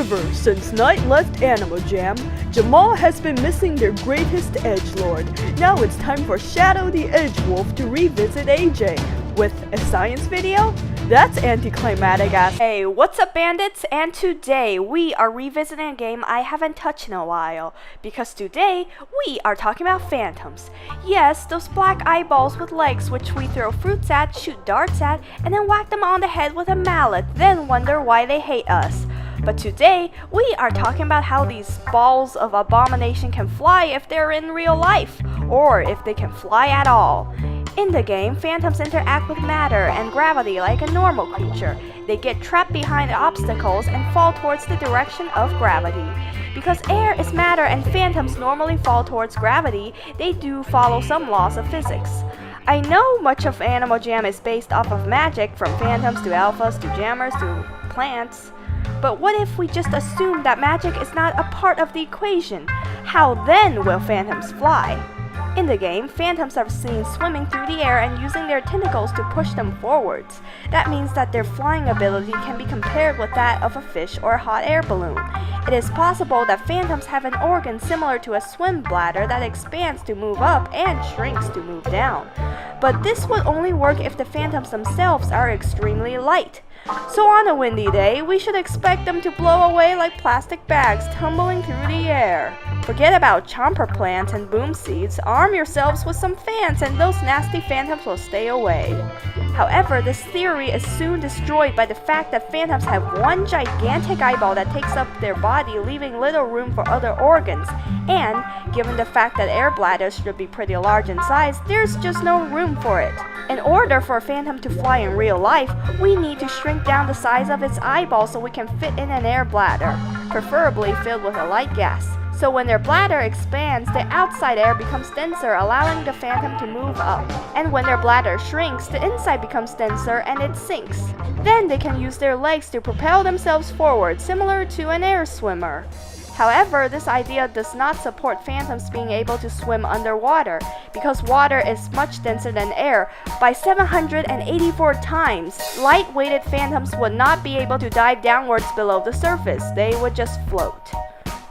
Ever since Night left Animal Jam, Jamal has been missing their greatest edgelord. Now it's time for Shadow the Edgewolf to revisit AJ. With a science video? That's anticlimactic ass. Hey, what's up bandits? And today we are revisiting a game I haven't touched in a while. Because today we are talking about phantoms. Yes, those black eyeballs with legs which we throw fruits at, shoot darts at, and then whack them on the head with a mallet, then wonder why they hate us. But today, we are talking about how these balls of abomination can fly if they're in real life, or if they can fly at all. In the game, phantoms interact with matter and gravity like a normal creature. They get trapped behind obstacles and fall towards the direction of gravity. Because air is matter and phantoms normally fall towards gravity, they do follow some laws of physics. I know much of Animal Jam is based off of magic, from phantoms to alphas to jammers to plants. But what if we just assume that magic is not a part of the equation? How then will phantoms fly? In the game, phantoms are seen swimming through the air and using their tentacles to push them forwards. That means that their flying ability can be compared with that of a fish or a hot air balloon. It is possible that phantoms have an organ similar to a swim bladder that expands to move up and shrinks to move down. But this would only work if the phantoms themselves are extremely light. So on a windy day, we should expect them to blow away like plastic bags tumbling through the air. Forget about chomper plants and boom seeds, arm yourselves with some fans and those nasty phantoms will stay away. However, this theory is soon destroyed by the fact that phantoms have one gigantic eyeball that takes up their body, leaving little room for other organs. And, given the fact that air bladders should be pretty large in size, there's just no room for it. In order for a phantom to fly in real life, we need to shrink down the size of its eyeball so we can fit in an air bladder, preferably filled with a light gas. So when their bladder expands, the outside air becomes denser, allowing the phantom to move up. And when their bladder shrinks, the inside becomes denser and it sinks. Then they can use their legs to propel themselves forward, similar to an air swimmer. However, this idea does not support phantoms being able to swim underwater, because water is much denser than air by 784 times. Light-weighted phantoms would not be able to dive downwards below the surface, they would just float.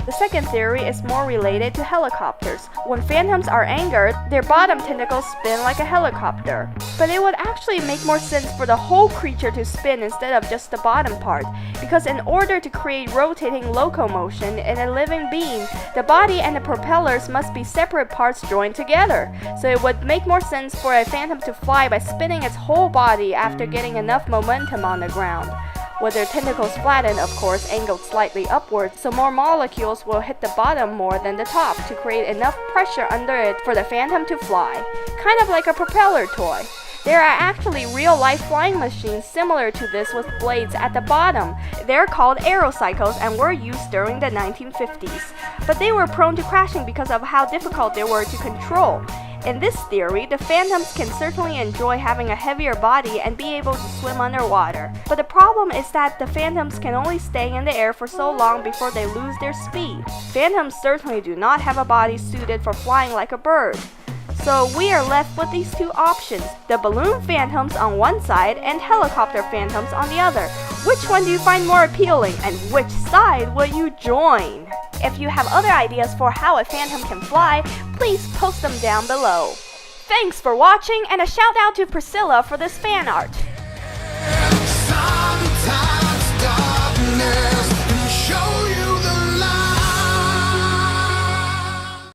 The second theory is more related to helicopters. When phantoms are angered, their bottom tentacles spin like a helicopter. But it would actually make more sense for the whole creature to spin instead of just the bottom part, because in order to create rotating locomotion in a living being, the body and the propellers must be separate parts joined together. So it would make more sense for a phantom to fly by spinning its whole body after getting enough momentum on the ground. With their tentacles flattened, of course, angled slightly upwards, so more molecules will hit the bottom more than the top to create enough pressure under it for the phantom to fly. Kind of like a propeller toy. There are actually real-life flying machines similar to this with blades at the bottom. They're called aerocycles and were used during the 1950s. But they were prone to crashing because of how difficult they were to control. In this theory, the phantoms can certainly enjoy having a heavier body and be able to swim underwater. But the problem is that the phantoms can only stay in the air for so long before they lose their speed. Phantoms certainly do not have a body suited for flying like a bird. So we are left with these two options, the balloon phantoms on one side and helicopter phantoms on the other. Which one do you find more appealing, and which side will you join? If you have other ideas for how a phantom can fly, please post them down below. Thanks for watching, and a shout out to Priscilla for this fan art.